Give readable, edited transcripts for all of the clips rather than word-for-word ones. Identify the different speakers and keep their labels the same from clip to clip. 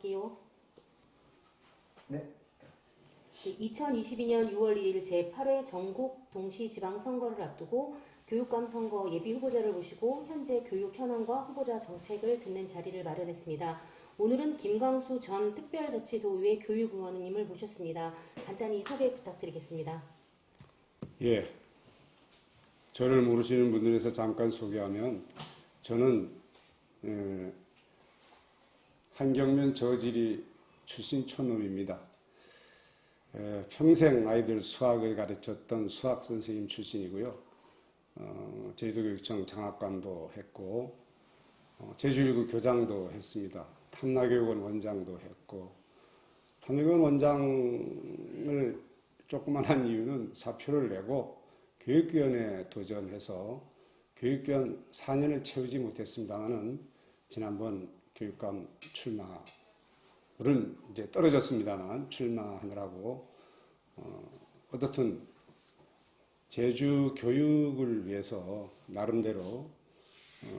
Speaker 1: 시작할게요.
Speaker 2: 네.
Speaker 1: 2022년 6월 2일 제8회 전국 동시지방선거를 앞두고 교육감 선거 예비 후보자를 모시고 현재 교육 현황과 후보자 정책을 듣는 자리를 마련했습니다. 오늘은 김광수 전 특별자치도의회 교육의원님을 모셨습니다. 간단히 소개 부탁드리겠습니다.
Speaker 3: 예, 저를 모르시는 분들에서 잠깐 소개하면 저는 한경면 저지리 출신 촌놈입니다. 평생 아이들 수학을 가르쳤던 수학 선생님 출신이고요. 제주도교육청 장학관도 했고 제주1구 교장도 했습니다. 탐나교육원 원장도 했고 탐나교육원 원장을 조그만한 이유는 사표를 내고 교육위원회에 도전해서 교육위원 4년을 채우지 못했습니다만은 지난번 교육감 물은 이제 떨어졌습니다만 출마하느라고 어떻든 제주 교육을 위해서 나름대로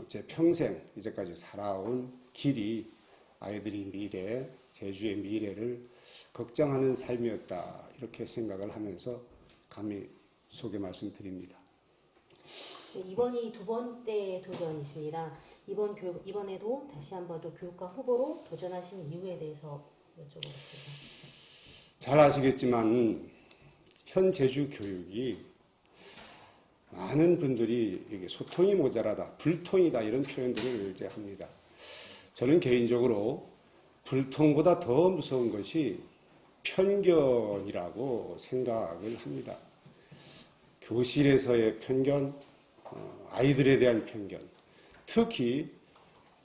Speaker 3: 제 평생 이제까지 살아온 길이 아이들이 미래, 제주의 미래를 걱정하는 삶이었다 이렇게 생각을 하면서 감히 소개 말씀드립니다.
Speaker 1: 네, 이번이 두 번째 도전이십니다. 이번에도 다시 한번 또 교육감 후보로 도전하신 이유에 대해서 여쭤보겠습니다.
Speaker 3: 잘 아시겠지만 현 제주 교육이 많은 분들이 이게 소통이 모자라다, 불통이다 이런 표현들을 이제 합니다. 저는 개인적으로 불통보다 더 무서운 것이 편견이라고 생각을 합니다. 교실에서의 편견, 아이들에 대한 편견, 특히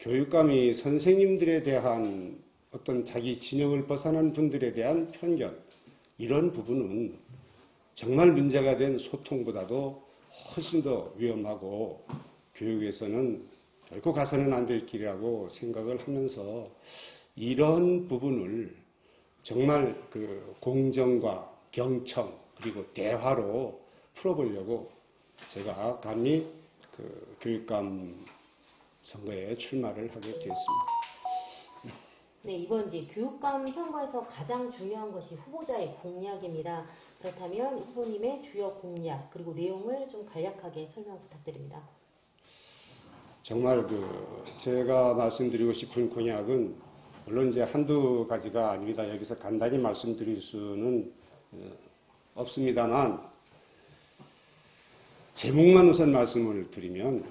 Speaker 3: 교육감이 선생님들에 대한 어떤 자기 진영을 벗어난 분들에 대한 편견, 이런 부분은 정말 문제가 된 소통보다도 훨씬 더 위험하고 교육에서는 결코 가서는 안 될 길이라고 생각을 하면서 이런 부분을 정말 그 공정과 경청 그리고 대화로 풀어보려고 제가 감히 그 교육감 선거에 출마를 하게 되었습니다.
Speaker 1: 네, 이번 이제 교육감 선거에서 가장 중요한 것이 후보자의 공약입니다. 그렇다면 후보님의 주요 공약 그리고 내용을 좀 간략하게 설명 부탁드립니다.
Speaker 3: 정말 제가 말씀드리고 싶은 공약은 물론 이제 한두 가지가 아닙니다. 여기서 간단히 말씀드릴 수는 없습니다만 제목만 우선 말씀을 드리면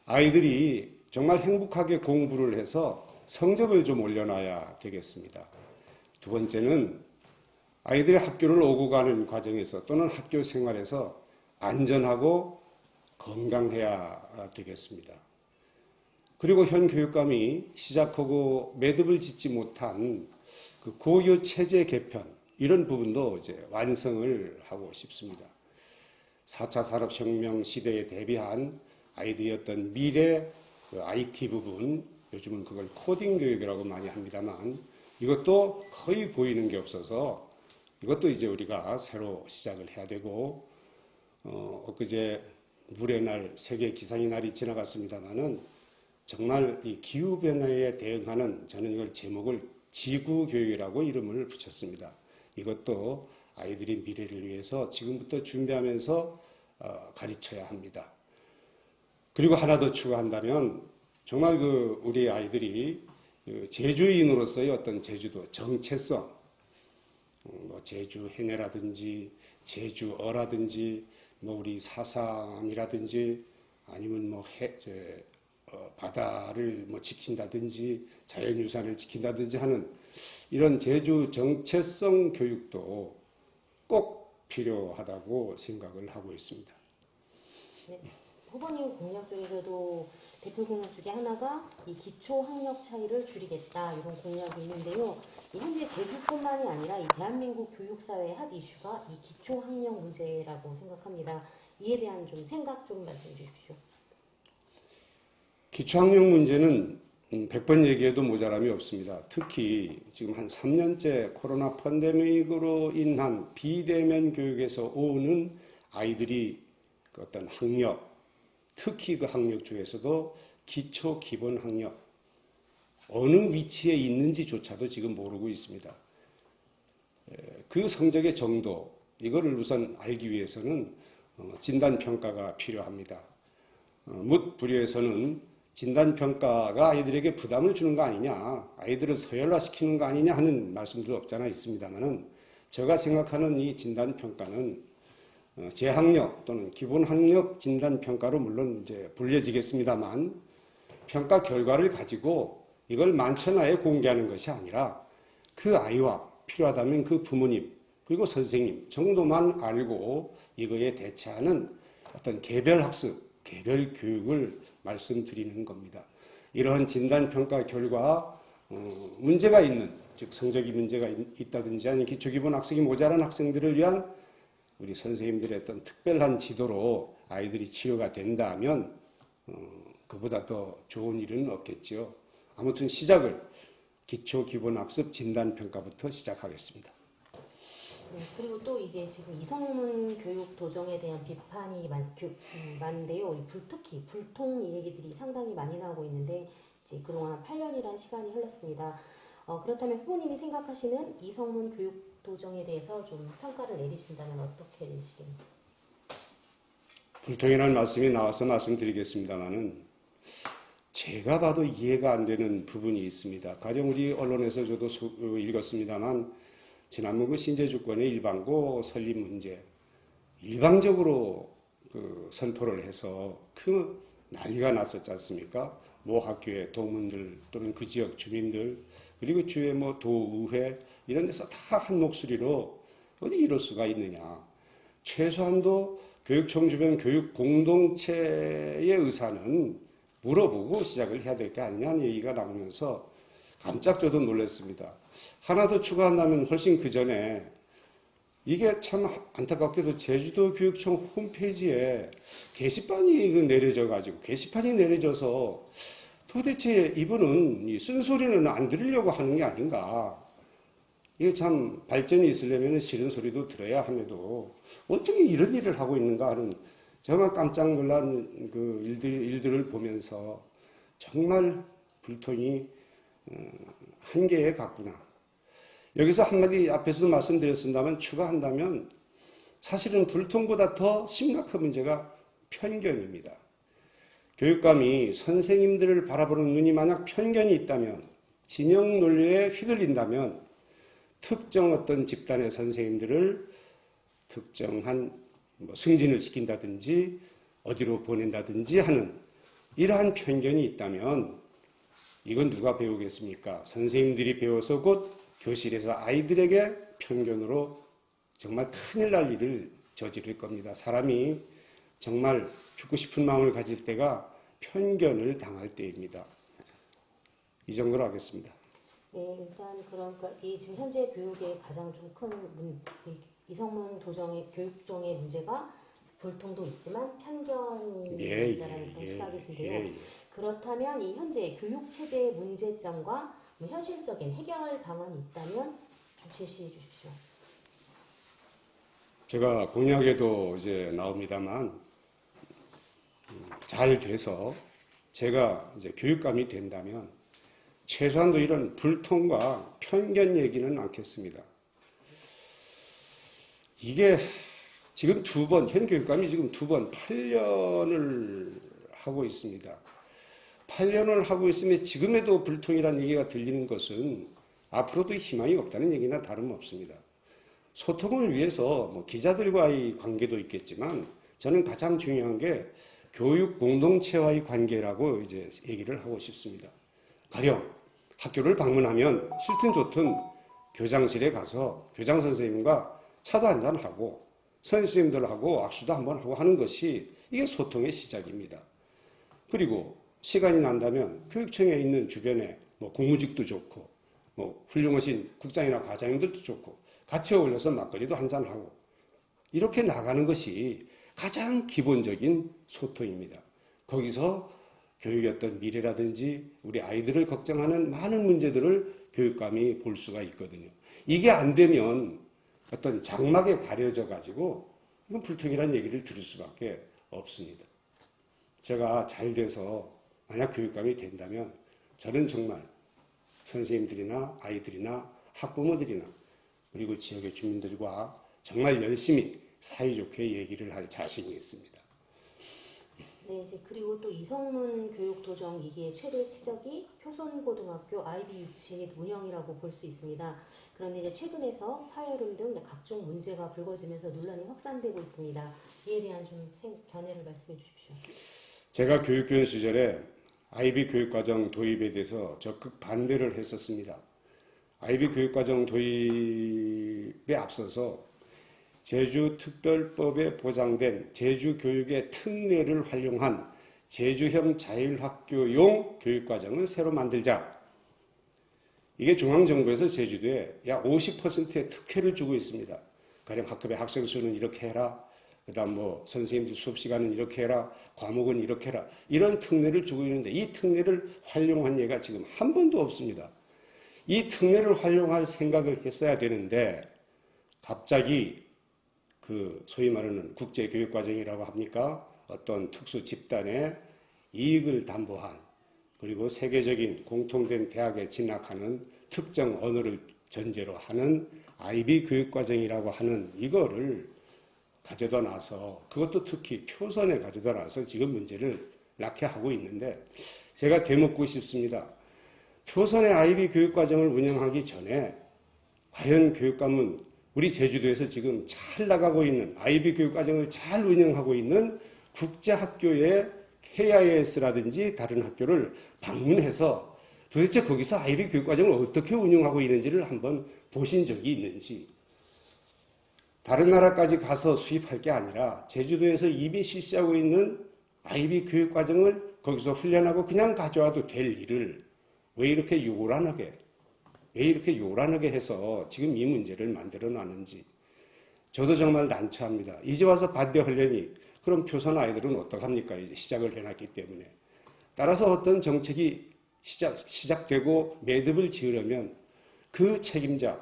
Speaker 3: 아이들이 정말 행복하게 공부를 해서 성적을 좀 올려놔야 되겠습니다. 두 번째는 아이들이 학교를 오고 가는 과정에서 또는 학교 생활에서 안전하고 건강해야 되겠습니다. 그리고 현 교육감이 시작하고 매듭을 짓지 못한 그 고교 체제 개편 이런 부분도 이제 완성을 하고 싶습니다. 4차 산업혁명 시대에 대비한 아이들의 어떤 미래 그 IT 부분, 요즘은 그걸 코딩 교육이라고 많이 합니다만 이것도 거의 보이는 게 없어서 이것도 이제 우리가 새로 시작을 해야 되고 엊그제 물의 날, 세계 기상의 날이 지나갔습니다만은 정말 이 기후변화에 대응하는 저는 이걸 제목을 지구교육이라고 이름을 붙였습니다. 이것도 아이들의 미래를 위해서 지금부터 준비하면서 가르쳐야 합니다. 그리고 하나 더 추가한다면 정말 우리 아이들이 제주인으로서의 어떤 제주도 정체성, 뭐 제주 행해라든지 제주어라든지 뭐 우리 사상이라든지 아니면 뭐 바다를 뭐 지킨다든지 자연유산을 지킨다든지 하는 이런 제주 정체성 교육도 꼭 필요하다고 생각을 하고 있습니다.
Speaker 1: 네, 후보님 공약 중에서도 대표 공약 중에 하나가 이 기초 학력 차이를 줄이겠다 이런 공약이 있는데요. 현재 제주뿐만이 아니라 이 대한민국 교육사회의 핫 이슈가 이 기초 학력 문제라고 생각합니다. 이에 대한 좀 생각 좀 말씀해 주십시오.
Speaker 3: 기초학력 문제는 100번 얘기해도 모자람이 없습니다. 특히 지금 한 3년째 코로나 팬데믹으로 인한 비대면 교육에서 오는 아이들이 그 어떤 학력, 특히 그 학력 중에서도 기초 기본 학력, 어느 위치에 있는지조차도 지금 모르고 있습니다. 그 성적의 정도, 이거를 우선 알기 위해서는 진단평가가 필요합니다. 묻부류에서는 진단평가가 아이들에게 부담을 주는 거 아니냐, 아이들을 서열화시키는 거 아니냐 하는 말씀도 없잖아 있습니다만은, 제가 생각하는 이 진단평가는 재학력 또는 기본학력 진단평가로 물론 이제 불려지겠습니다만, 평가 결과를 가지고 이걸 만천하에 공개하는 것이 아니라 그 아이와 필요하다면 그 부모님 그리고 선생님 정도만 알고 이거에 대처하는 어떤 개별 학습, 개별 교육을 말씀드리는 겁니다. 이러한 진단평가 결과 문제가 있는, 즉 성적이 문제가 있다든지 아니면 기초기본 학습이 모자란 학생들을 위한 우리 선생님들의 어떤 특별한 지도로 아이들이 치료가 된다면 그보다 더 좋은 일은 없겠죠. 아무튼 시작을 기초기본학습 진단평가부터 시작하겠습니다.
Speaker 1: 네, 그리고 또 이제 지금 이성문 교육 도정에 대한 비판이 많은데요. 특히 불통 얘기들이 상당히 많이 나오고 있는데 이제 그동안 한 8년이라는 시간이 흘렀습니다. 그렇다면 후보님이 생각하시는 이성문 교육 도정에 대해서 좀 평가를 내리신다면 어떻게 내리시겠나요?
Speaker 3: 불통이라는 말씀이 나와서 말씀드리겠습니다만은 제가 봐도 이해가 안 되는 부분이 있습니다. 가령 우리 언론에서 저도 읽었습니다만 지난번 그 신재주권의 일반고 설립 문제 일방적으로 선포를 해서 그 난리가 났었지 않습니까? 모 학교의 동문들 또는 그 지역 주민들 그리고 주의 뭐 도의회 이런 데서 다 한 목소리로 어디 이럴 수가 있느냐. 최소한도 교육청 주변 교육 공동체의 의사는 물어보고 시작을 해야 될 게 아니냐는 얘기가 나오면서 깜짝 저도 놀랐습니다. 하나 더 추가한다면 훨씬 그 전에 이게 참 안타깝게도 제주도 교육청 홈페이지에 게시판이 내려져서 도대체 이분은 이 쓴소리는 안 들으려고 하는 게 아닌가. 이게 참 발전이 있으려면 싫은 소리도 들어야 함에도 어떻게 이런 일을 하고 있는가 하는 정말 깜짝 놀란 그 일들을 보면서 정말 불통이 한계에 갔구나. 여기서 한마디 앞에서도 말씀드렸습니다만 추가한다면 사실은 불통보다 더 심각한 문제가 편견입니다. 교육감이 선생님들을 바라보는 눈이 만약 편견이 있다면 진영 논리에 휘둘린다면 특정 어떤 집단의 선생님들을 특정한 승진을 시킨다든지 어디로 보낸다든지 하는 이러한 편견이 있다면 이건 누가 배우겠습니까? 선생님들이 배워서 곧 교실에서 아이들에게 편견으로 정말 큰일 날 일을 저지를 겁니다. 사람이 정말 죽고 싶은 마음을 가질 때가 편견을 당할 때입니다. 이 정도로 하겠습니다.
Speaker 1: 네, 일단 그러니까 이 지금 현재 교육의 가장 좀 큰 이성문 도정의 교육종의 문제가 불통도 있지만 편견이 있다는 그런 시각이신데요. 그렇다면 이 현재 교육 체제의 문제점과 현실적인 해결 방안이 있다면 좀 제시해 주십시오.
Speaker 3: 제가 공약에도 이제 나옵니다만 잘 돼서 제가 이제 교육감이 된다면 최소한도 이런 불통과 편견 얘기는 않겠습니다. 이게 지금 현 교육감이 지금 8년을 하고 있습니다. 8년을 하고 있으면 지금에도 불통이라는 얘기가 들리는 것은 앞으로도 희망이 없다는 얘기나 다름없습니다. 소통을 위해서 기자들과의 관계도 있겠지만 저는 가장 중요한 게 교육 공동체와의 관계라고 이제 얘기를 하고 싶습니다. 가령 학교를 방문하면 싫든 좋든 교장실에 가서 교장 선생님과 차도 한잔하고 선생님들하고 악수도 한번 하고 하는 것이 이게 소통의 시작입니다. 그리고 시간이 난다면 교육청에 있는 주변에 국무직도 좋고 훌륭하신 국장이나 과장님들도 좋고 같이 어울려서 막걸리도 한잔하고 이렇게 나가는 것이 가장 기본적인 소통입니다. 거기서 교육의 어떤 미래라든지 우리 아이들을 걱정하는 많은 문제들을 교육감이 볼 수가 있거든요. 이게 안 되면 어떤 장막에 가려져 가지고 이건 불통이라는 얘기를 들을 수밖에 없습니다. 제가 잘 돼서 만약 교육감이 된다면 저는 정말 선생님들이나 아이들이나 학부모들이나 그리고 지역의 주민들과 정말 열심히 사이좋게 얘기를 할 자신이 있습니다.
Speaker 1: 네, 이제 그리고 또 이성문 교육도정 2기의 최대 치적이 표선고등학교 아이비 유치 및 운영이라고 볼 수 있습니다. 그런데 이제 최근에서 파열음 등 각종 문제가 불거지면서 논란이 확산되고 있습니다. 이에 대한 좀 견해를 말씀해 주십시오.
Speaker 3: 제가 교육교원 시절에 아이비 교육과정 도입에 대해서 적극 반대를 했었습니다. 아이비 교육과정 도입에 앞서서 제주특별법에 보장된 제주교육의 특례를 활용한 제주형 자율학교용 교육과정을 새로 만들자. 이게 중앙정부에서 제주도에 약 50%의 특혜를 주고 있습니다. 가령 학급의 학생 수는 이렇게 해라. 그다음 뭐 선생님들 수업 시간은 이렇게 해라. 과목은 이렇게 해라. 이런 특례를 주고 있는데 이 특례를 활용한 예가 지금 한 번도 없습니다. 이 특례를 활용할 생각을 했어야 되는데 갑자기 그 소위 말하는 국제교육과정이라고 합니까? 어떤 특수 집단의 이익을 담보한 그리고 세계적인 공통된 대학에 진학하는 특정 언어를 전제로 하는 아이비 교육과정이라고 하는 이거를 가져다 놔서 그것도 특히 표선에 가져다 놔서 지금 문제를 낳게 하고 있는데 제가 되묻고 싶습니다. 표선의 아이비 교육과정을 운영하기 전에 과연 교육감은 우리 제주도에서 지금 잘 나가고 있는 아이비 교육과정을 잘 운영하고 있는 국제학교의 KIS라든지 다른 학교를 방문해서 도대체 거기서 아이비 교육과정을 어떻게 운영하고 있는지를 한번 보신 적이 있는지 다른 나라까지 가서 수입할 게 아니라 제주도에서 이미 실시하고 있는 아이비 교육과정을 거기서 훈련하고 그냥 가져와도 될 일을 왜 이렇게 요란하게 해서 지금 이 문제를 만들어 놨는지 저도 정말 난처합니다. 이제 와서 반대하려니 그럼 표선 아이들은 어떡합니까? 이제 시작을 해놨기 때문에. 따라서 어떤 정책이 시작되고 매듭을 지으려면 그 책임자,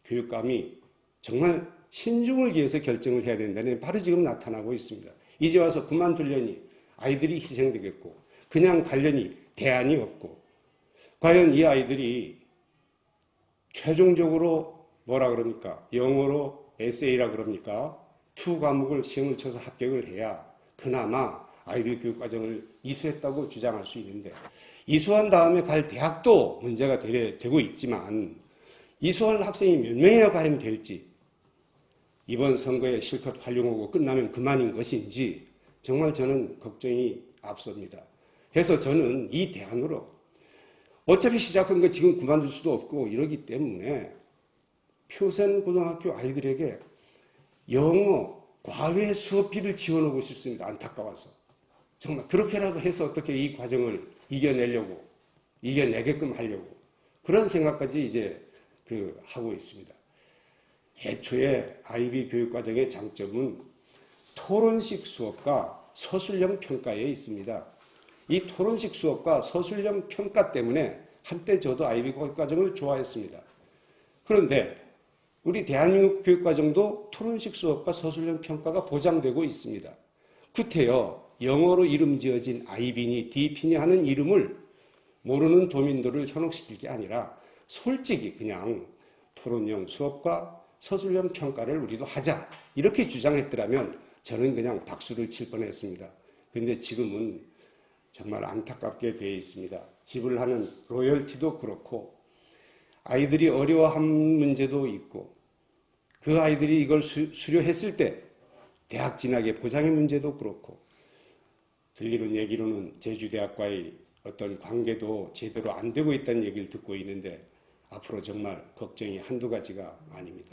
Speaker 3: 교육감이 정말 신중을 기해서 결정을 해야 된다는 바로 지금 나타나고 있습니다. 이제 와서 그만두려니 아이들이 희생되겠고 그냥 가려니 대안이 없고 과연 이 아이들이 최종적으로 뭐라 그럽니까? 영어로 에세이라 그럽니까? 2 과목을 시험을 쳐서 합격을 해야 그나마 아이비 교육과정을 이수했다고 주장할 수 있는데 이수한 다음에 갈 대학도 문제가 되고 있지만 이수할 학생이 몇 명이나 과연 될지 이번 선거에 실컷 활용하고 끝나면 그만인 것인지 정말 저는 걱정이 앞섭니다. 그래서 저는 이 대안으로 어차피 시작한 거 지금 그만둘 수도 없고 이러기 때문에 표선 고등학교 아이들에게 영어 과외 수업비를 지원하고 싶습니다. 안타까워서. 정말 그렇게라도 해서 어떻게 이 과정을 이겨내게끔 하려고 그런 생각까지 이제 하고 있습니다. 애초에 아이비 교육과정의 장점은 토론식 수업과 서술형 평가에 있습니다. 이 토론식 수업과 서술형 평가 때문에 한때 저도 아이비 교육과정을 좋아했습니다. 그런데 우리 대한민국 교육과정도 토론식 수업과 서술형 평가가 보장되고 있습니다. 구태여 영어로 이름 지어진 아이비니 디피니 하는 이름을 모르는 도민들을 현혹시킬 게 아니라 솔직히 그냥 토론형 수업과 서술형 평가를 우리도 하자 이렇게 주장했더라면 저는 그냥 박수를 칠 뻔했습니다. 그런데 지금은 정말 안타깝게 되어 있습니다. 지불하는 로열티도 그렇고 아이들이 어려워한 문제도 있고 그 아이들이 이걸 수료했을 때 대학 진학의 보장의 문제도 그렇고 들리는 얘기로는 제주대학과의 어떤 관계도 제대로 안 되고 있다는 얘기를 듣고 있는데 앞으로 정말 걱정이 한두 가지가 아닙니다.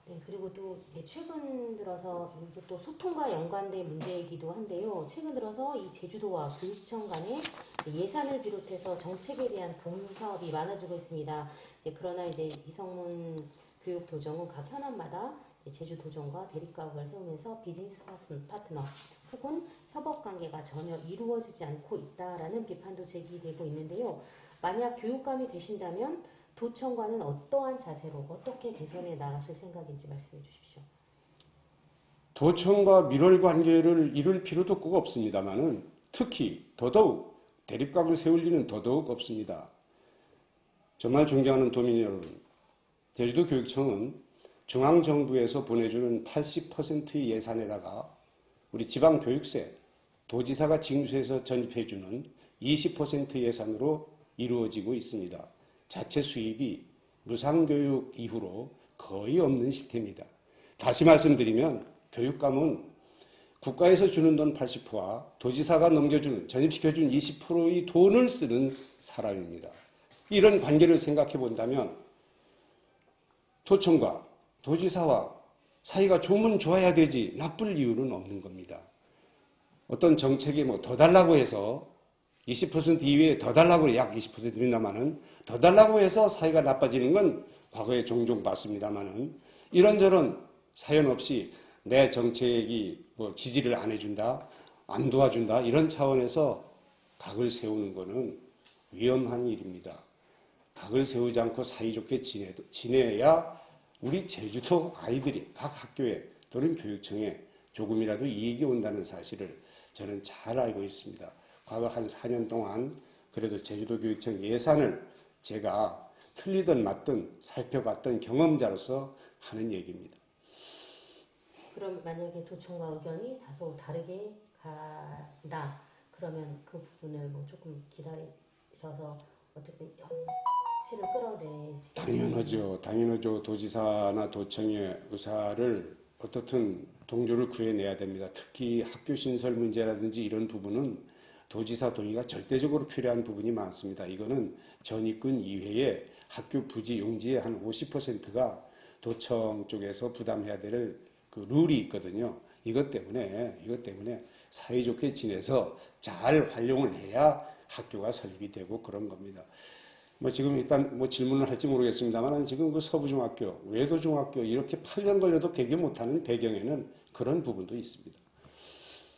Speaker 1: 네, 그리고 또 이제 최근 들어서 이게 또 소통과 연관된 문제이기도 한데요. 최근 들어서 이 제주도와 교육청 간의 예산을 비롯해서 정책에 대한 공유 사업이 많아지고 있습니다. 그러나 이제 이성문 교육도정은 각 현안마다 제주도정과 대립각을 세우면서 비즈니스 파트너 혹은 협업 관계가 전혀 이루어지지 않고 있다라는 비판도 제기되고 있는데요. 만약 교육감이 되신다면 도청과는 어떠한 자세로 어떻게 개선해 나가실 생각인지 말씀해 주십시오.
Speaker 3: 도청과 밀월 관계를 이룰 필요도 꼭 없습니다만은 특히 더더욱 대립각을 세울 리는 더더욱 없습니다. 정말 존경하는 도민 여러분, 제주도 교육청은 중앙정부에서 보내주는 80%의 예산에다가 우리 지방교육세, 도지사가 징수해서 전입해주는 20% 예산으로 이루어지고 있습니다. 자체 수입이 무상교육 이후로 거의 없는 실태입니다. 다시 말씀드리면 교육감은 국가에서 주는 돈 80%와 도지사가 전입시켜준 20%의 돈을 쓰는 사람입니다. 이런 관계를 생각해 본다면 도청과 도지사와 사이가 좋으면 좋아야 되지 나쁠 이유는 없는 겁니다. 어떤 정책에 더 달라고 해서 20% 이외에 더 달라고 약 20%입니다만은 더 달라고 해서 사이가 나빠지는 건 과거에 종종 봤습니다만은 이런저런 사연 없이 내 정책이 지지를 안 해준다, 안 도와준다 이런 차원에서 각을 세우는 것은 위험한 일입니다. 각을 세우지 않고 사이좋게 지내야 우리 제주도 아이들이 각 학교에 또는 교육청에 조금이라도 이익이 온다는 사실을 저는 잘 알고 있습니다. 과거 한 4년 동안 그래도 제주도 교육청 예산을 제가 틀리든 맞든 살펴봤던 경험자로서 하는 얘기입니다.
Speaker 1: 그럼 만약에 도청과 의견이 다소 다르게 간다. 그러면 그 부분을 조금 기다리셔서 어쨌든 협치를 끌어내시겠습니까?
Speaker 3: 당연하죠. 도지사나 도청의 의사를 어떻든 동조를 구해내야 됩니다. 특히 학교 신설 문제라든지 이런 부분은 도지사 동의가 절대적으로 필요한 부분이 많습니다. 이거는 전입군 이외에 학교 부지 용지의 한 50%가 도청 쪽에서 부담해야 될 그 룰이 있거든요. 이것 때문에 사이좋게 지내서 잘 활용을 해야 학교가 설립이 되고 그런 겁니다. 지금 일단 질문을 할지 모르겠습니다만 지금 그 서부중학교, 외도중학교 이렇게 8년 걸려도 개교 못하는 배경에는 그런 부분도 있습니다.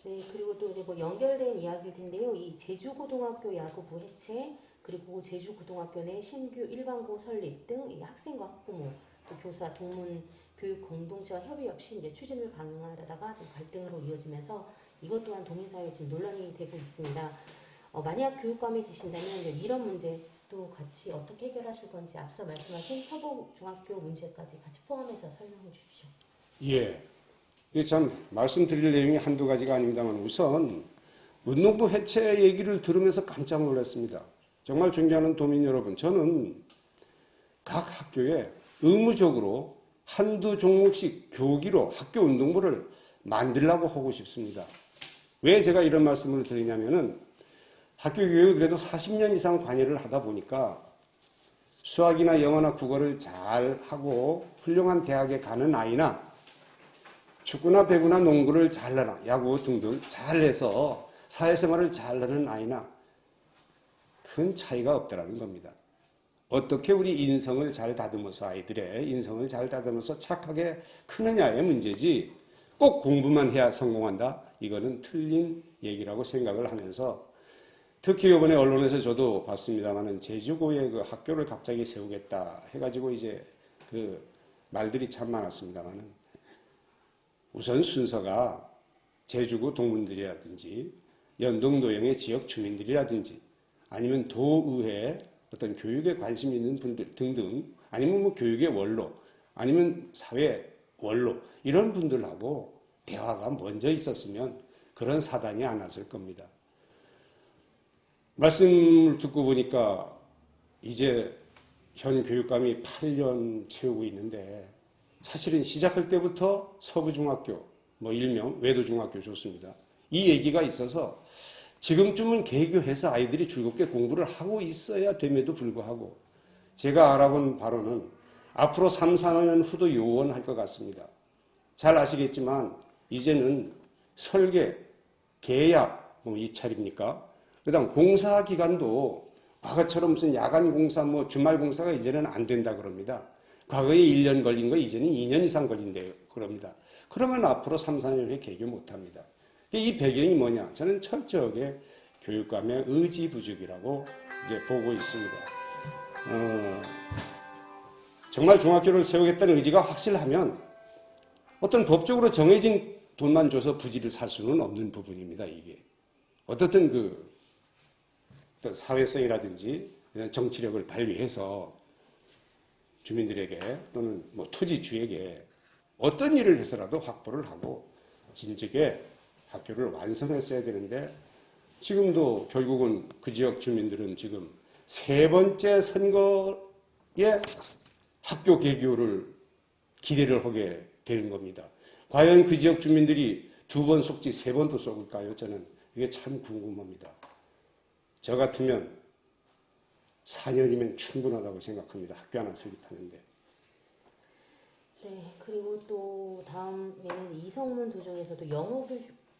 Speaker 1: 네, 그리고 또 이제 연결된 이야기일 텐데요. 이 제주고등학교 야구부 해체, 그리고 제주고등학교 내 신규 일반고 설립 등 이 학생과 학부모, 또 교사, 동문, 교육 공동체와 협의 없이 이제 추진을 강행하려다가 좀 갈등으로 이어지면서 이것 또한 도민사회에 지금 논란이 되고 있습니다. 만약 교육감이 되신다면 이제 이런 문제도 같이 어떻게 해결하실 건지 앞서 말씀하신 서부중학교 문제까지 같이 포함해서 설명해 주십시오.
Speaker 3: 예. 이게 참 말씀드릴 내용이 한두 가지가 아닙니다만 우선 운동부 해체 얘기를 들으면서 깜짝 놀랐습니다. 정말 존경하는 도민 여러분, 저는 각 학교에 의무적으로 한두 종목씩 교기로 학교 운동부를 만들라고 하고 싶습니다. 왜 제가 이런 말씀을 드리냐면은 학교 교육을 그래도 40년 이상 관여를 하다 보니까 수학이나 영어나 국어를 잘 하고 훌륭한 대학에 가는 아이나 축구나 배구나 농구를 잘하나 야구 등등 잘해서 사회생활을 잘하는 아이나 큰 차이가 없다라는 겁니다. 어떻게 우리 인성을 잘 다듬어서 아이들의 인성을 잘 다듬어서 착하게 크느냐의 문제지 꼭 공부만 해야 성공한다? 이거는 틀린 얘기라고 생각을 하면서 특히 이번에 언론에서 저도 봤습니다만은 제주고의 그 학교를 갑자기 세우겠다 해가지고 이제 그 말들이 참 많았습니다만은 우선 순서가 제주고 동문들이라든지 연동도형의 지역 주민들이라든지 아니면 도의회 어떤 교육에 관심 있는 분들 등등 아니면 교육의 원로 아니면 사회 원로 이런 분들하고 대화가 먼저 있었으면 그런 사단이 안 왔을 겁니다. 말씀을 듣고 보니까 이제 현 교육감이 8년 채우고 있는데 사실은 시작할 때부터 서부중학교, 일명 외도중학교 좋습니다. 이 얘기가 있어서 지금쯤은 개교해서 아이들이 즐겁게 공부를 하고 있어야 됨에도 불구하고 제가 알아본 바로는 앞으로 3, 4년 후도 요원할 것 같습니다. 잘 아시겠지만 이제는 설계, 계약 이 차례입니까? 그 다음 공사 기간도 과거처럼 무슨 야간 공사, 주말 공사가 이제는 안 된다 그럽니다. 과거에 1년 걸린 거 이제는 2년 이상 걸린대요. 그럽니다. 그러면 앞으로 3, 4년 후에 개교 못 합니다. 이 배경이 뭐냐? 저는 철저하게 교육감의 의지 부족이라고 이제 보고 있습니다. 정말 중학교를 세우겠다는 의지가 확실하면 어떤 법적으로 정해진 돈만 줘서 부지를 살 수는 없는 부분입니다. 이게 어떻든 어떤 사회성이라든지 이런 정치력을 발휘해서 주민들에게 또는 뭐 토지주에게 어떤 일을 해서라도 확보를 하고 진즉에 학교를 완성했어야 되는데 지금도 결국은 그 지역 주민들은 지금 세 번째 선거에 학교 개교를 기대를 하게 되는 겁니다. 과연 그 지역 주민들이 두 번 속지 세 번도 속을까요? 저는 이게 참 궁금합니다. 저 같으면 4년이면 충분하다고 생각합니다. 학교 하나 설립하는데.
Speaker 1: 네, 그리고 또 다음에는 이성문 도정에서도 영어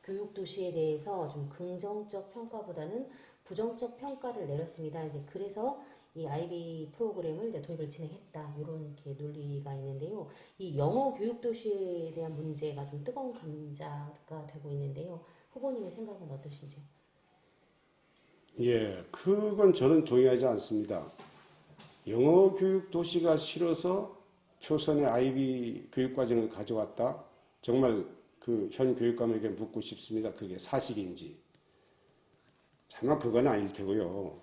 Speaker 1: 교육 도시에 대해서 좀 긍정적 평가보다는 부정적 평가를 내렸습니다. 이제 그래서 이 IB 프로그램을 이제 도입을 진행했다 이런 이렇게 논리가 있는데요. 이 영어 교육 도시에 대한 문제가 좀 뜨거운 감자가 되고 있는데요. 후보님의 생각은 어떠신지요?
Speaker 3: 예, 그건 저는 동의하지 않습니다. 영어 교육 도시가 싫어서 표선의 IB 교육과정을 가져왔다? 정말 그 현 교육감에게 묻고 싶습니다. 그게 사실인지. 차마 그건 아닐 테고요.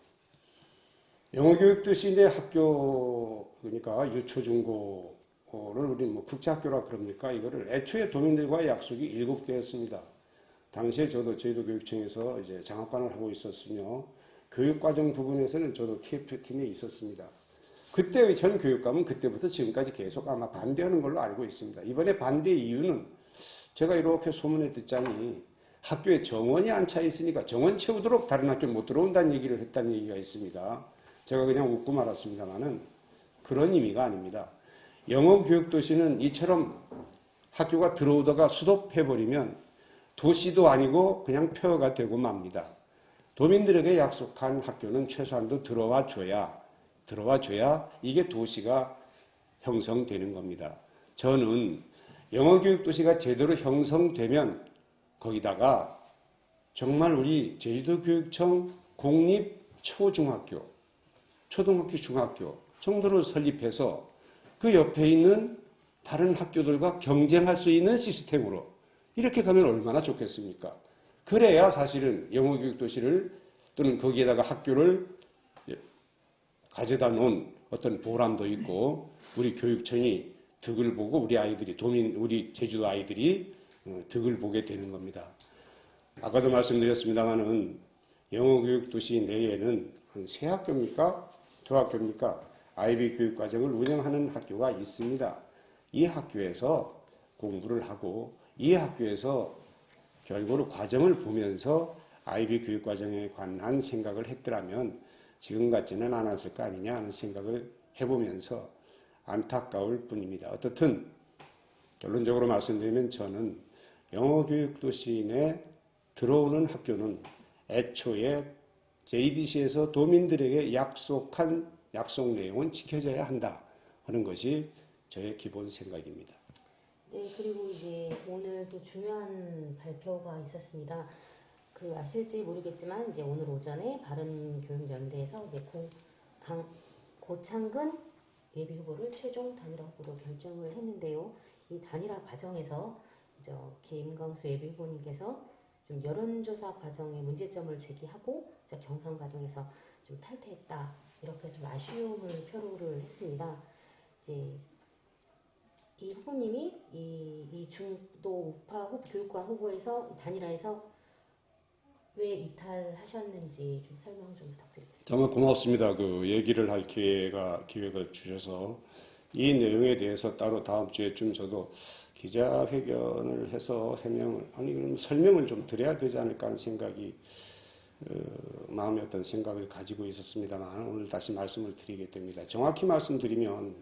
Speaker 3: 영어 교육 도시 내 학교, 그러니까 유초중고를 우리 뭐 국제학교라 그럽니까? 이거를 애초에 도민들과의 약속이 7개였습니다. 당시에 저희도 교육청에서 이제 장학관을 하고 있었으며 교육과정 부분에서는 저도 KF팀에 있었습니다. 그때의 전 교육감은 그때부터 지금까지 계속 아마 반대하는 걸로 알고 있습니다. 이번에 반대 이유는 제가 이렇게 소문에 듣자니 학교에 정원이 안 차 있으니까 정원 채우도록 다른 학교 못 들어온다는 얘기를 했다는 얘기가 있습니다. 제가 그냥 웃고 말았습니다만은 그런 의미가 아닙니다. 영어 교육 도시는 이처럼 학교가 들어오다가 수도해버리면 도시도 아니고 그냥 폐허가 되고 맙니다. 도민들에게 약속한 학교는 최소한도 들어와 줘야 이게 도시가 형성되는 겁니다. 저는 영어 교육 도시가 제대로 형성되면 거기다가 정말 우리 제주도교육청 공립 초중학교, 초등학교, 중학교 정도를 설립해서 그 옆에 있는 다른 학교들과 경쟁할 수 있는 시스템으로 이렇게 가면 얼마나 좋겠습니까? 그래야 사실은 영어 교육 도시를 또는 거기에다가 학교를 가져다 놓은 어떤 보람도 있고 우리 교육청이 득을 보고 우리 제주도 아이들이 득을 보게 되는 겁니다. 아까도 말씀드렸습니다만은 영어 교육 도시 내에는 한 3학교입니까? 2학교입니까? IB 교육 과정을 운영하는 학교가 있습니다. 이 학교에서 공부를 하고 이 학교에서 결국으로 과정을 보면서 IB 교육 과정에 관한 생각을 했더라면 지금 같지는 않았을 거 아니냐 하는 생각을 해보면서 안타까울 뿐입니다. 어떻든 결론적으로 말씀드리면 저는 영어 교육 도시 내 들어오는 학교는 애초에 JDC에서 도민들에게 약속한 약속 내용은 지켜져야 한다 하는 것이 저의 기본 생각입니다.
Speaker 1: 네, 그리고 이제 오늘 또 중요한 발표가 있었습니다. 그 아실지 모르겠지만 이제 오늘 오전에 바른교육연대에서 이제 고창근 예비 후보를 최종 단일화 후보로 결정을 했는데요. 이 단일화 과정에서 이제 김광수 예비 후보님께서 좀 여론조사 과정에 문제점을 제기하고 경선 과정에서 좀 탈퇴했다 이렇게 좀 아쉬움을 표로를 했습니다. 이제 이 후보님이 이 중도 우파 교육과 후보에서 단일화에서 왜 이탈하셨는지 좀 설명 좀 부탁드리겠습니다.
Speaker 3: 정말 고맙습니다. 그 얘기를 할 기회를 주셔서 이 내용에 대해서 따로 다음 주에쯤 저도 기자회견을 해서 그럼 설명을 좀 드려야 되지 않을까 하는 생각이 마음의 어떤 생각을 가지고 있었습니다만 오늘 다시 말씀을 드리게 됩니다. 정확히 말씀드리면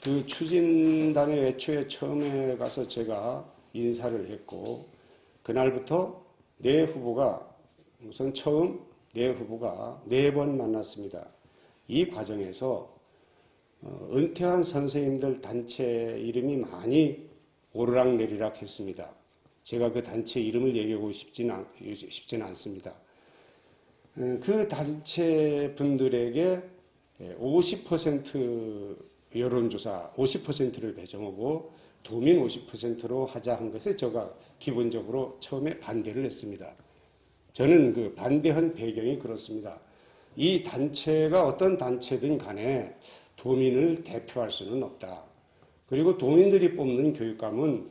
Speaker 3: 그 추진단의 애초에 처음에 가서 제가 인사를 했고 그날부터 내 후보가 우선 처음 내 후보가 4번 만났습니다. 이 과정에서 은퇴한 선생님들 단체 이름이 많이 오르락내리락 했습니다. 제가 그 단체 이름을 얘기하고 싶지는 않습니다. 그 단체 분들에게 50% 여론조사 50%를 배정하고 도민 50%로 하자 한 것에 제가 기본적으로 처음에 반대를 했습니다. 저는 그 반대한 배경이 그렇습니다. 이 단체가 어떤 단체든 간에 도민을 대표할 수는 없다. 그리고 도민들이 뽑는 교육감은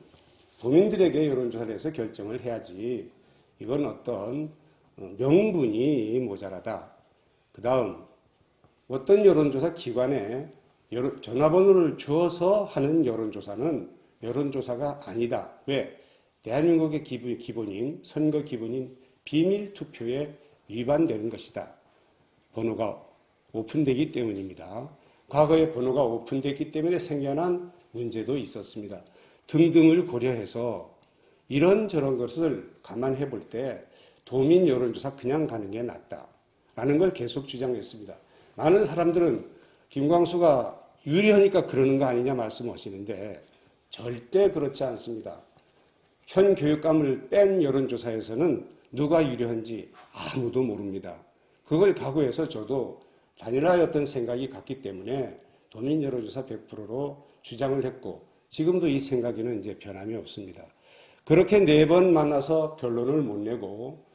Speaker 3: 도민들에게 여론조사를 해서 결정을 해야지. 이건 어떤 명분이 모자라다. 그 다음 어떤 여론조사 기관에 전화번호를 주어서 하는 여론조사는 여론조사가 아니다. 왜? 대한민국의 기본인 선거 기본인 비밀투표에 위반되는 것이다. 번호가 오픈되기 때문입니다. 과거에 번호가 오픈됐기 때문에 생겨난 문제도 있었습니다. 등등을 고려해서 이런저런 것을 감안해 볼 때 도민 여론조사 그냥 가는 게 낫다라는 걸 계속 주장했습니다. 많은 사람들은 김광수가 유리하니까 그러는 거 아니냐 말씀하시는데 절대 그렇지 않습니다. 현 교육감을 뺀 여론조사에서는 누가 유리한지 아무도 모릅니다. 그걸 각오해서 저도 단일화였던 생각이 갔기 때문에 도민 여론조사 100%로 주장을 했고 지금도 이 생각에는 이제 변함이 없습니다. 그렇게 4번 만나서 결론을 못 내고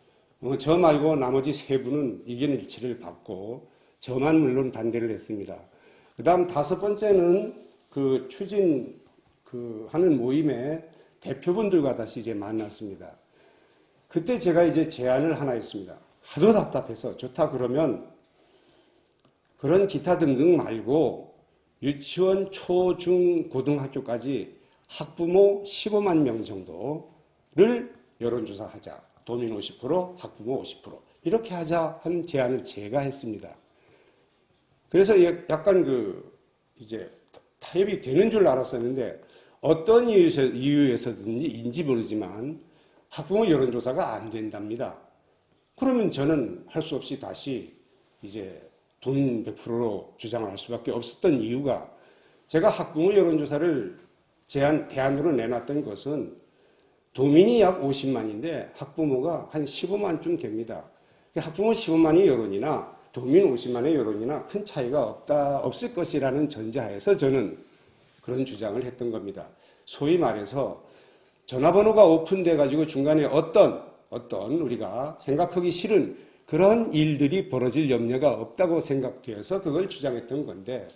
Speaker 3: 저 말고 나머지 3분은 의견 일치를 받고 저만 물론 반대를 했습니다. 그 다음 5번째는 그 하는 모임에 대표분들과 다시 이제 만났습니다. 그때 제가 이제 제안을 하나 했습니다. 하도 답답해서 좋다 그러면 그런 기타 등등 말고 유치원, 초, 중, 고등학교까지 학부모 15만 명 정도를 여론조사하자. 도민 50%, 학부모 50%. 이렇게 하자 한 제안을 제가 했습니다. 그래서 약간 이제 타협이 되는 줄 알았었는데 어떤 이유에서든지 모르지만 학부모 여론조사가 안 된답니다. 그러면 저는 할 수 없이 다시 이제 돈 100%로 주장을 할 수밖에 없었던 이유가 제가 학부모 여론조사를 대안으로 내놨던 것은 도민이 약 50만인데 학부모가 한 15만쯤 됩니다. 학부모 15만의 여론이나 도민 50만의 여론이나 큰 차이가 없을 것이라는 전제하에서 저는 그런 주장을 했던 겁니다. 소위 말해서 전화번호가 오픈돼 가지고 중간에 어떤 우리가 생각하기 싫은 그런 일들이 벌어질 염려가 없다고 생각되어서 그걸 주장했던 건데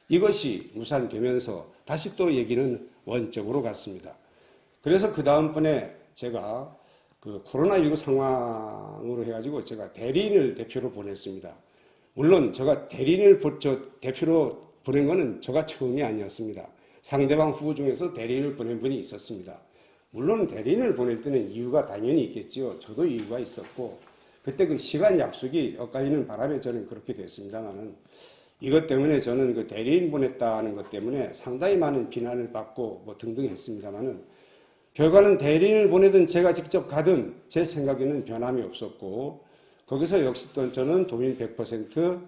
Speaker 3: 이것이 무산되면서 다시 또 얘기는 원점으로 갔습니다. 그래서 그 다음번에 제가 그 코로나19 상황으로 해가지고 제가 대리인을 대표로 보냈습니다. 물론 제가 대리인을 대표로 보낸 거는 제가 처음이 아니었습니다. 상대방 후보 중에서 대리인을 보낸 분이 있었습니다. 물론 대리인을 보낼 때는 이유가 당연히 있겠죠. 저도 이유가 있었고 그때 그 시간 약속이 엇갈리는 바람에 저는 그렇게 됐습니다만은 이것 때문에 저는 그 대리인 보냈다는 것 때문에 상당히 많은 비난을 받고 뭐 등등 했습니다만은 결과는 대리인을 보내든 제가 직접 가든 제 생각에는 변함이 없었고 거기서 역시 또 저는 도민 100%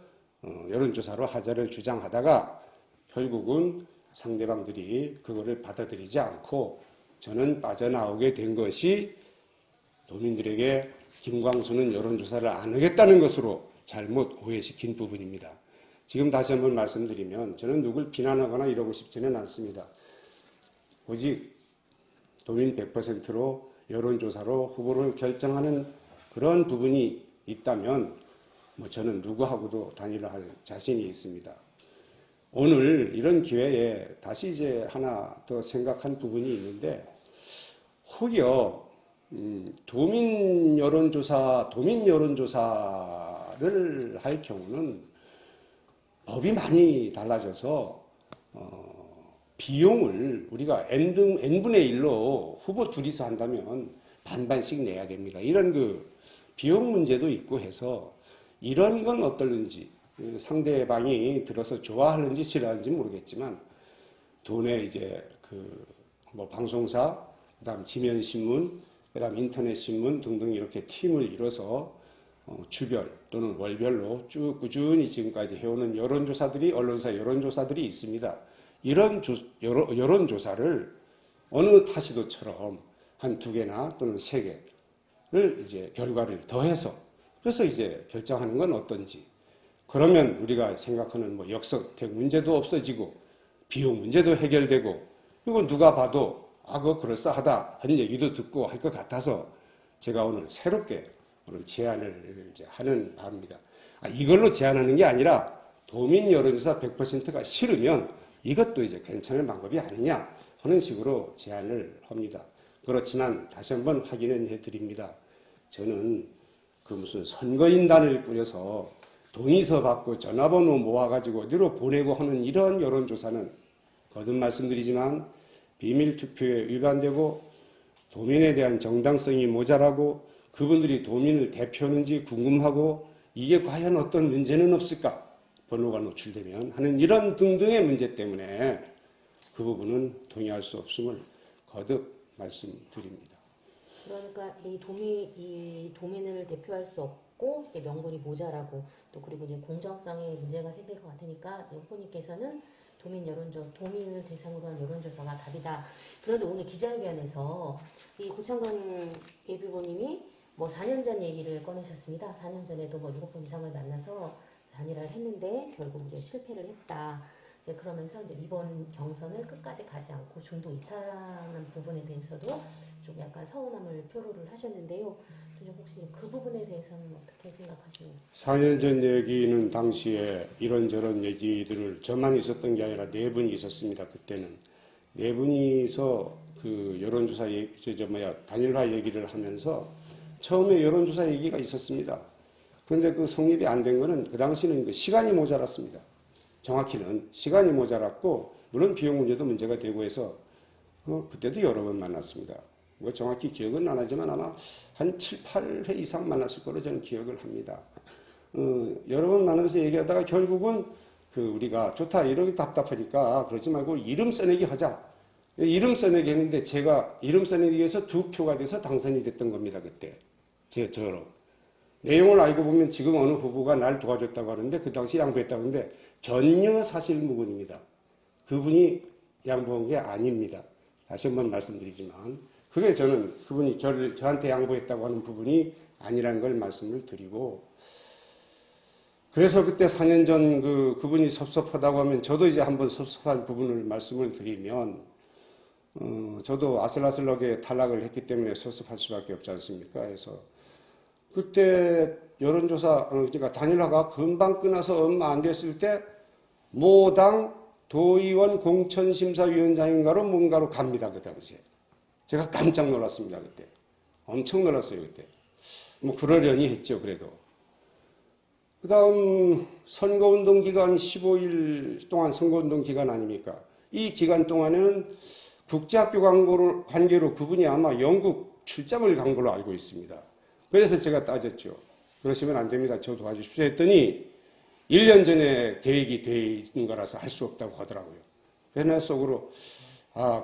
Speaker 3: 여론조사로 하자를 주장하다가 결국은 상대방들이 그거를 받아들이지 않고 저는 빠져나오게 된 것이 도민들에게 김광수는 여론조사를 안 하겠다는 것으로 잘못 오해시킨 부분입니다. 지금 다시 한번 말씀드리면 저는 누굴 비난하거나 이러고 싶지는 않습니다. 오직 도민 100%로 여론조사로 후보를 결정하는 그런 부분이 있다면 뭐 저는 누구하고도 단일화할 자신이 있습니다. 오늘 이런 기회에 다시 이제 하나 더 생각한 부분이 있는데 혹여 도민 여론조사를 할 경우는 법이 많이 달라져서 비용을 우리가 n분의 1로 후보 둘이서 한다면 반반씩 내야 됩니다. 이런 그 비용 문제도 있고 해서 이런 건 어떨는지 상대방이 들어서 좋아하는지 싫어하는지 모르겠지만 돈에 이제 뭐 방송사, 그다음 지면신문, 그다음 인터넷신문 등등 이렇게 팀을 이뤄서 주별 또는 월별로 쭉 꾸준히 지금까지 해오는 언론사 여론조사들이 있습니다. 이런 여론조사를 어느 타시도처럼 한 2개나 또는 3개를 이제 결과를 더해서 그래서 이제 결정하는 건 어떤지. 그러면 우리가 생각하는 뭐 역선택 문제도 없어지고 비용 문제도 해결되고 그리고 누가 봐도 그거 그럴싸하다 하는 얘기도 듣고 할 것 같아서 제가 오늘 새롭게 오늘 제안을 이제 하는 바입니다. 이걸로 제안하는 게 아니라 도민 여론조사 100%가 싫으면 이것도 이제 괜찮은 방법이 아니냐 하는 식으로 제안을 합니다. 그렇지만 다시 한번 확인을 해드립니다. 저는 그 무슨 선거인단을 꾸려서 동의서 받고 전화번호 모아가지고 어디로 보내고 하는 이런 여론조사는 거듭 말씀드리지만 비밀투표에 위반되고 도민에 대한 정당성이 모자라고 그분들이 도민을 대표하는지 궁금하고 이게 과연 어떤 문제는 없을까? 번호가 노출되면 하는 이런 등등의 문제 때문에 그 부분은 동의할 수 없음을 거듭 말씀드립니다.
Speaker 1: 그러니까 이 도민을 대표할 수 없고 명분이 모자라고 또 그리고 이제 공정성에 문제가 생길 것 같으니까 후보님께서는 도민을 대상으로 한 여론조사가 답이다. 그런데 오늘 기자회견에서 이 고창건 예비후보님이 뭐 4년 전 얘기를 꺼내셨습니다. 4년 전에도 뭐 7번 이상을 만나서 단일화를 했는데 결국 이제 실패를 했다. 이제 그러면서 이제 이번 경선을 끝까지 가지 않고 중도 이탈하는 부분에 대해서도 좀 약간 서운함을 표로를 하셨는데요. 혹시 그 부분에 대해서는 어떻게 생각하시는지?
Speaker 3: 4년 전 얘기는 당시에 이런저런 얘기들을 저만 있었던 게 아니라 네 분이 있었습니다. 그때는 네 분이서 그 여론조사 단일화 얘기를 하면서 처음에 여론조사 얘기가 있었습니다. 그런데 그 성립이 안 된 거는 그 당시는 시간이 모자랐습니다. 정확히는 시간이 모자랐고 물론 비용 문제도 문제가 되고 해서 그때도 여러 번 만났습니다. 뭐 정확히 기억은 안 하지만 아마 한 7, 8회 이상 만났을 거로 저는 기억을 합니다. 여러 번 만나면서 얘기하다가 결국은 우리가 좋다 이렇게 답답하니까 그러지 말고 이름 써내기 하자. 이름 써내기 했는데 제가 이름 써내기 위해서 2표가 돼서 당선이 됐던 겁니다. 그때 저로. 내용을 알고 보면 지금 어느 후보가 날 도와줬다고 하는데 그 당시 양보했다고 하는데 전혀 사실무근입니다. 그분이 양보한 게 아닙니다. 다시 한번 말씀드리지만 그게 저는 그분이 저한테 양보했다고 하는 부분이 아니라는 걸 말씀을 드리고 그래서 그때 4년 전 그분이 섭섭하다고 하면 저도 이제 한번 섭섭한 부분을 말씀을 드리면 저도 아슬아슬하게 탈락을 했기 때문에 섭섭할 수밖에 없지 않습니까? 그래서 그때 여론조사 그러니까 단일화가 금방 끝나서 얼마 안 됐을 때 모당 도의원 공천심사위원장인가로 뭔가로 갑니다. 그 당시에. 제가 깜짝 놀랐습니다. 그때. 엄청 놀랐어요. 그때. 뭐 그러려니 했죠. 그래도. 그 다음 선거운동 기간 15일 동안 선거운동 기간 아닙니까? 이 기간 동안에는 국제학교 관계로 그분이 아마 영국 출장을 간 걸로 알고 있습니다. 그래서 제가 따졌죠. 그러시면 안 됩니다. 저 도와주십시오 했더니 1년 전에 계획이 돼 있는 거라서 할 수 없다고 하더라고요. 그래서 내 속으로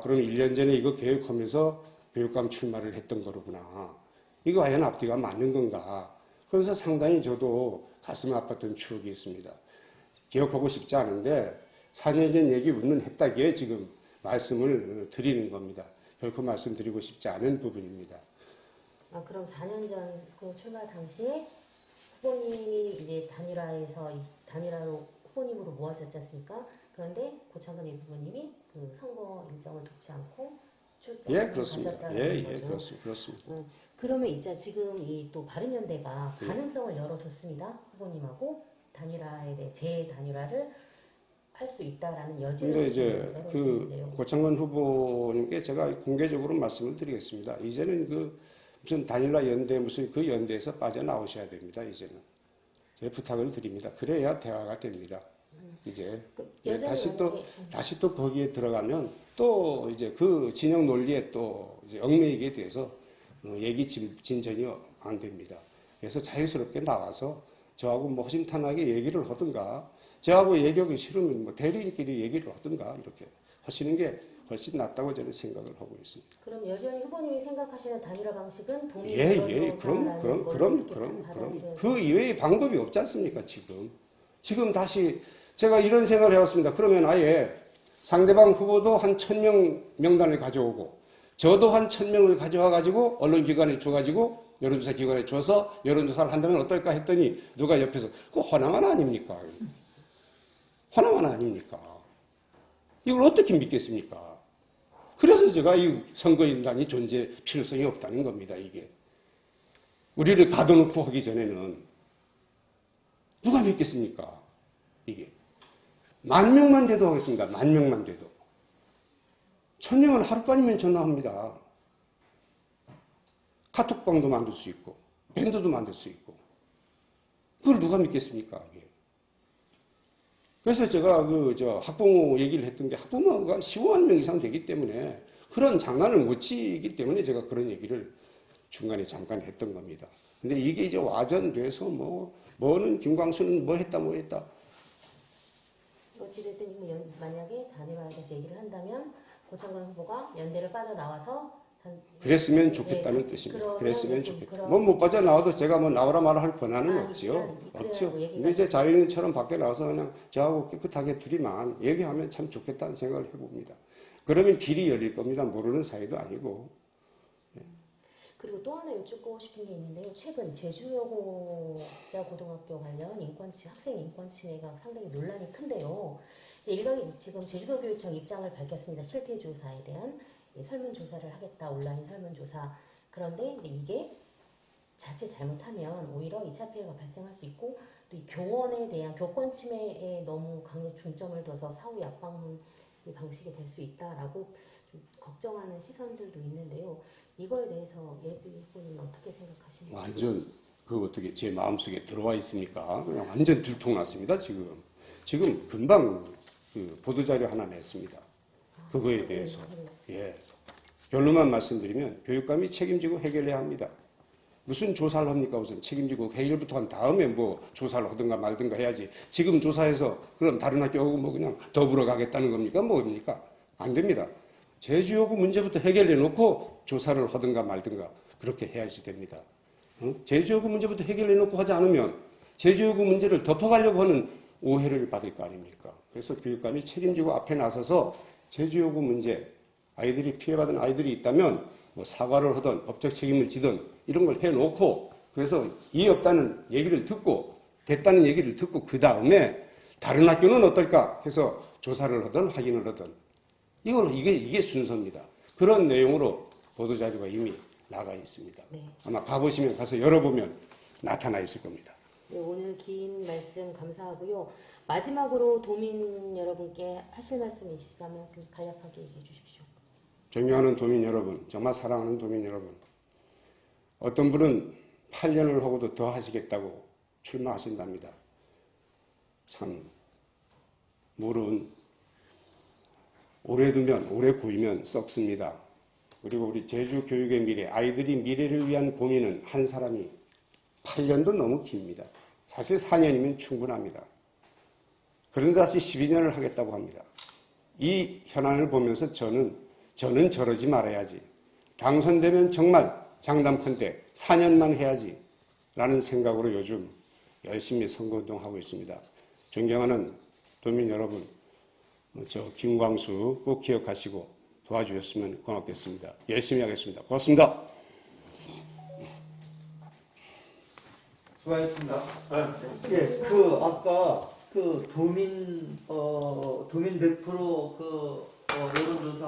Speaker 3: 그럼 1년 전에 이거 계획하면서 교육감 출마를 했던 거로구나. 이거 과연 앞뒤가 맞는 건가. 그래서 상당히 저도 가슴 아팠던 추억이 있습니다. 기억하고 싶지 않은데 4년 전 얘기 우리는 했다기에 지금 말씀을 드리는 겁니다. 결코 말씀드리고 싶지 않은 부분입니다.
Speaker 1: 그럼 4년 전 그 출마 당시에 후보님이 이제 단일화로 후보님으로 모아졌지 않습니까? 그런데 고창건 후보님이 그 선거 일정을 돕지 않고 출장을 가셨다는 거죠.
Speaker 3: 그렇습니다.
Speaker 1: 그러면 지금 또 바른연대가 가능성을 열어뒀습니다. 후보님하고 단일화에 대해 재단일화를 할 수 있다라는 여지를.
Speaker 3: 근데 이제 고창건 후보님께 제가 공개적으로 말씀을 드리겠습니다. 이제는 무슨 단일화 연대 무슨 그 연대에서 빠져나오셔야 됩니다. 이제는 제 부탁을 드립니다. 그래야 대화가 됩니다. 이제 다시 또 거기에 들어가면 또 이제 그 진영 논리에 또 이제 얽매이게 돼서 얘기 진전이 안 됩니다. 그래서 자유스럽게 나와서 저하고 뭐 허심탄회하게 얘기를 하든가 저하고 얘기하기 싫으면 뭐 대리인끼리 얘기를 하든가 이렇게 하시는 게 훨씬 낫다고 저는 생각을 하고 있습니다.
Speaker 1: 그럼 여전히 후보님이 생각하시는 단일화 방식은 동의
Speaker 3: 그럼 그 이외의 방법이 없지 않습니까? 지금 다시 제가 이런 생각을 해왔습니다. 그러면 아예 상대방 후보도 한 1000명 명단을 가져오고 저도 한 1000명을 가져와가지고 언론기관에 줘가지고 여론조사 기관에 줘서 여론조사를 한다면 어떨까 했더니 누가 옆에서 그거 허나만 아닙니까? 허나만 아닙니까? 이걸 어떻게 믿겠습니까? 그래서 제가 이 선거인단이 존재 필요성이 없다는 겁니다. 이게 우리를 가둬놓고 하기 전에는 누가 믿겠습니까? 이게 10,000명만 돼도 하겠습니다. 10,000명만 돼도 1,000명은 하루빨리면 전화합니다. 카톡방도 만들 수 있고 밴드도 만들 수 있고 그걸 누가 믿겠습니까? 이게. 그래서 제가 학부모 얘기를 했던 게 학부모가 15만 명 이상 되기 때문에 그런 장난을 못 치기 때문에 제가 그런 얘기를 중간에 잠깐 했던 겁니다. 근데 이게 이제 와전돼서 뭐는 김광수는 뭐 했다.
Speaker 1: 어찌됐든 만약에 단일화에서 얘기를 한다면 고창건 후보가 연대를 빠져나와서
Speaker 3: 그랬으면 좋겠다는 뜻입니다. 그랬으면 좋겠다. 못 빠져나와도 제가 나오라 말아 할 권한은 없죠. 없죠. 근데 이제 자유인처럼 밖에 나와서 그냥 저하고 깨끗하게 둘이만 얘기하면 참 좋겠다는 생각을 해봅니다. 그러면 길이 열릴 겁니다. 모르는 사이도 아니고.
Speaker 1: 그리고 또 하나 여쭙고 싶은 게 있는데요. 최근 제주여고자 고등학교 관련 학생 인권 침해가 상당히 논란이 큰데요. 일각이 지금 제주도교육청 입장을 밝혔습니다. 실태 조사에 대한 설문조사를 하겠다. 온라인 설문조사. 그런데 이게 자칫 잘못하면 오히려 2차 피해가 발생할 수 있고 또 이 교원에 대한 교권 침해에 너무 강력 중점을 둬서 사후 약방문 방식이 될 수 있다라고 좀 걱정하는 시선들도 있는데요. 이거에 대해서 예비 후보님은 어떻게 생각하십니까?
Speaker 3: 완전 어떻게 제 마음속에 들어와 있습니까? 그냥 완전 들통났습니다. 지금 금방 보도자료 하나 냈습니다. 그거에 대해서. 예. 결론만 말씀드리면 교육감이 책임지고 해결해야 합니다. 무슨 조사를 합니까? 우선 책임지고 해결부터 한 다음에 조사를 하든가 말든가 해야지. 지금 조사해서 그럼 다른 학교하고 그냥 더불어 가겠다는 겁니까? 뭡니까? 안 됩니다. 제주여고 문제부터 해결해 놓고 조사를 하든가 말든가 그렇게 해야지 됩니다. 제주여고 문제부터 해결해 놓고 하지 않으면 제주여고 문제를 덮어가려고 하는 오해를 받을 거 아닙니까? 그래서 교육감이 책임지고 앞에 나서서 제주여고 문제, 아이들이 피해받은 아이들이 있다면 사과를 하든 법적 책임을 지든 이런 걸 해놓고 그래서 이해 없다는 얘기를 듣고 됐다는 얘기를 듣고 그 다음에 다른 학교는 어떨까 해서 조사를 하든 확인을 하든 이게 순서입니다. 그런 내용으로 보도자료가 이미 나가 있습니다.
Speaker 1: 네.
Speaker 3: 아마 가서 열어보면 나타나 있을 겁니다.
Speaker 1: 네, 오늘 긴 말씀 감사하고요. 마지막으로 도민 여러분께 하실 말씀이 있으시다면 좀 간략하게 얘기해 주십시오.
Speaker 3: 존경하는 도민 여러분, 정말 사랑하는 도민 여러분. 어떤 분은 8년을 하고도 더 하시겠다고 출마하신답니다. 참 물은 오래 두면 오래 고이면 썩습니다. 그리고 우리 제주 교육의 미래, 아이들이 미래를 위한 고민은 한 사람이 8년도 너무 깁니다. 사실 4년이면 충분합니다. 그런데 다시 12년을 하겠다고 합니다. 이 현안을 보면서 저는 저러지 말아야지. 당선되면 정말 장담컨대 4년만 해야지 라는 생각으로 요즘 열심히 선거운동하고 있습니다. 존경하는 도민 여러분, 저 김광수 꼭 기억하시고 도와주셨으면 고맙겠습니다. 열심히 하겠습니다. 고맙습니다.
Speaker 2: 수고하셨습니다.
Speaker 4: 예, 아까 도민 100% 여론조사